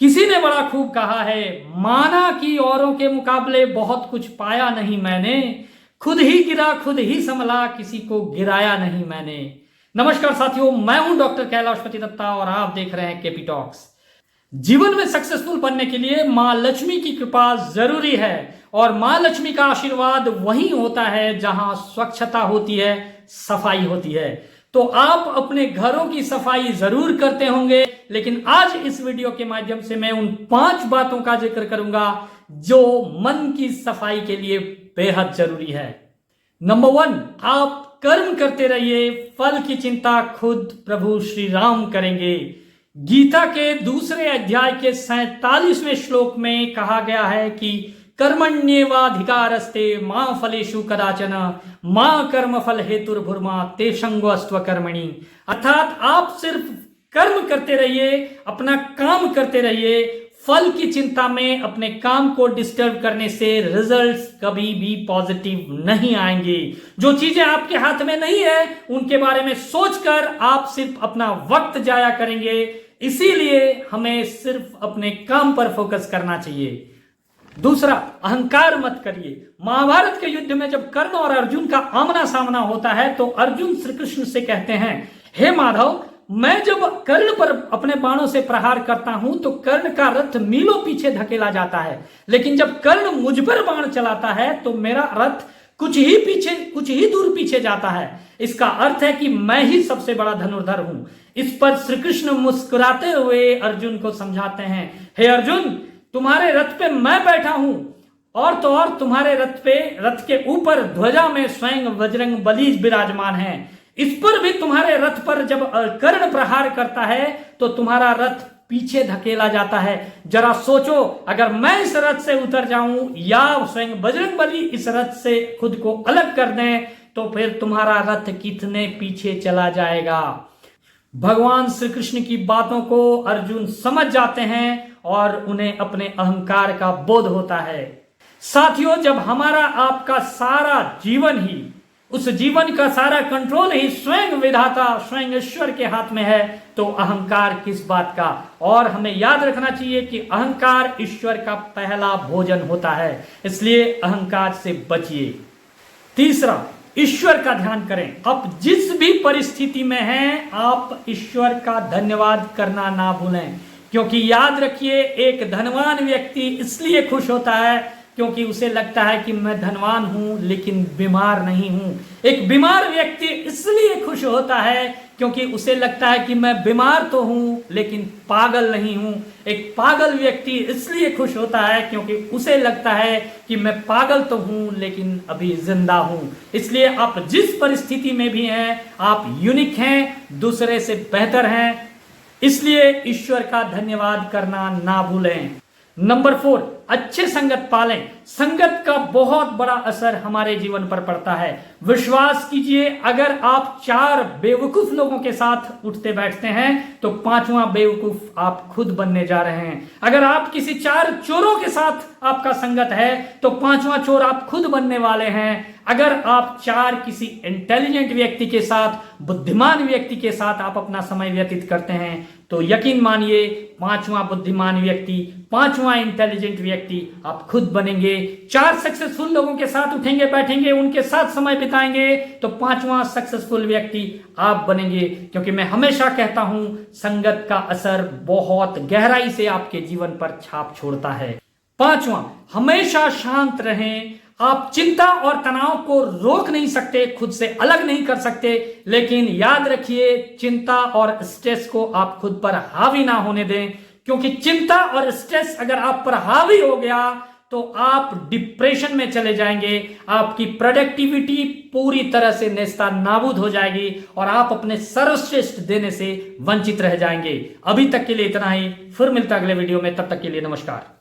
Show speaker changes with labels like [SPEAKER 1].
[SPEAKER 1] किसी ने बड़ा खूब कहा है, माना कि औरों के मुकाबले बहुत कुछ पाया नहीं मैंने, खुद ही गिरा खुद ही संभला, किसी को गिराया नहीं मैंने। नमस्कार साथियों, मैं हूं डॉक्टर कैलाशपति दत्ता और आप देख रहे हैं केपी टॉक्स। जीवन में सक्सेसफुल बनने के लिए मां लक्ष्मी की कृपा जरूरी है और मां लक्ष्मी का आशीर्वाद वहीं होता है जहां स्वच्छता होती है, सफाई होती है। तो आप अपने घरों की सफाई जरूर करते होंगे, लेकिन आज इस वीडियो के माध्यम से मैं उन 5 बातों का जिक्र करूंगा जो मन की सफाई के लिए बेहद जरूरी है। नंबर 1, आप कर्म करते रहिए, फल की चिंता खुद प्रभु श्री राम करेंगे। गीता के दूसरे अध्याय के 47वें श्लोक में कहा गया है कि कर्मण्येवाधिकारस्ते मां फलेषु कदाचन मां कर्म फल हेतुर्भुर्मा तेषंगोऽस्त्व कर्मणि। अर्थात आप सिर्फ कर्म करते रहिए, अपना काम करते रहिए, फल की चिंता में अपने काम को डिस्टर्ब करने से रिजल्ट्स कभी भी पॉजिटिव नहीं आएंगे। जो चीजें आपके हाथ में नहीं है उनके बारे में सोचकर आप सिर्फ अपना वक्त जाया करेंगे। इसीलिए हमें सिर्फ अपने काम पर फोकस करना चाहिए। दूसरा, अहंकार मत करिए। महाभारत के युद्ध में जब कर्ण और अर्जुन का आमना सामना होता है तो अर्जुन श्री कृष्ण से कहते हैं, हे माधव, मैं जब कर्ण पर अपने बाणों से प्रहार करता हूं तो कर्ण का रथ मीलों पीछे धकेला जाता है, लेकिन जब कर्ण मुझ पर बाण चलाता है तो मेरा रथ कुछ ही दूर पीछे जाता है। इसका अर्थ है कि मैं ही सबसे बड़ा धनुर्धर हूं। इस पर श्री कृष्ण मुस्कुराते हुए अर्जुन को समझाते हैं, हे अर्जुन, तुम्हारे रथ पे मैं बैठा हूं और तो और तुम्हारे रथ के ऊपर ध्वजा में स्वयं बजरंग बली विराजमान है। इस पर भी तुम्हारे रथ पर जब कर्ण प्रहार करता है तो तुम्हारा रथ पीछे धकेला जाता है। जरा सोचो, अगर मैं इस रथ से उतर जाऊं या स्वयं बजरंग बली इस रथ से खुद को अलग कर दें तो फिर तुम्हारा रथ कितने पीछे चला जाएगा। भगवान श्री कृष्ण की बातों को अर्जुन समझ जाते हैं और उन्हें अपने अहंकार का बोध होता है। साथियों, जब हमारा आपका सारा जीवन ही, उस जीवन का सारा कंट्रोल ही स्वयं विधाता, स्वयं ईश्वर के हाथ में है, तो अहंकार किस बात का। और हमें याद रखना चाहिए कि अहंकार ईश्वर का पहला भोजन होता है, इसलिए अहंकार से बचिए। तीसरा, ईश्वर का ध्यान करें। आप जिस भी परिस्थिति में हैं, आप ईश्वर का धन्यवाद करना ना भूलें, क्योंकि याद रखिए, एक धनवान व्यक्ति इसलिए खुश होता है क्योंकि उसे लगता है कि मैं धनवान हूं लेकिन बीमार नहीं हूं। एक बीमार व्यक्ति इसलिए खुश होता है क्योंकि उसे लगता है कि मैं बीमार तो हूं लेकिन पागल नहीं हूं। एक पागल व्यक्ति इसलिए खुश होता है क्योंकि उसे लगता है कि मैं पागल तो हूं लेकिन अभी जिंदा हूं। इसलिए आप जिस परिस्थिति में भी हैं, आप यूनिक हैं, दूसरे से बेहतर हैं, इसलिए ईश्वर का धन्यवाद करना ना भूलें। नंबर 4, अच्छे संगत पालें। संगत का बहुत बड़ा असर हमारे जीवन पर पड़ता है। विश्वास कीजिए, अगर आप 4 बेवकूफ लोगों के साथ उठते बैठते हैं तो 5वां बेवकूफ आप खुद बनने जा रहे हैं। अगर आप किसी 4 चोरों के साथ आपका संगत है तो 5वां चोर आप खुद बनने वाले हैं। अगर आप 4 किसी इंटेलिजेंट व्यक्ति के साथ, बुद्धिमान व्यक्ति के साथ आप अपना समय व्यतीत करते हैं तो यकीन मानिए 5वां बुद्धिमान व्यक्ति, 5वां इंटेलिजेंट व्यक्ति आप खुद बनेंगे। 4 सक्सेसफुल लोगों के साथ उठेंगे बैठेंगे, उनके साथ समय बिताएंगे तो 5वां सक्सेसफुल व्यक्ति आप बनेंगे। क्योंकि मैं हमेशा कहता हूं, संगत का असर बहुत गहराई से आपके जीवन पर छाप छोड़ता है। 5वां, हमेशा शांत रहें। आप चिंता और तनाव को रोक नहीं सकते, खुद से अलग नहीं कर सकते, लेकिन याद रखिए, चिंता और स्ट्रेस को आप खुद पर हावी ना होने दें, क्योंकि चिंता और स्ट्रेस अगर आप पर हावी हो गया तो आप डिप्रेशन में चले जाएंगे, आपकी प्रोडक्टिविटी पूरी तरह से नेस्ता नाबूद हो जाएगी और आप अपने सर्वश्रेष्ठ देने से वंचित रह जाएंगे। अभी तक के लिए इतना ही, फिर मिलता अगले वीडियो में, तब तक के लिए नमस्कार।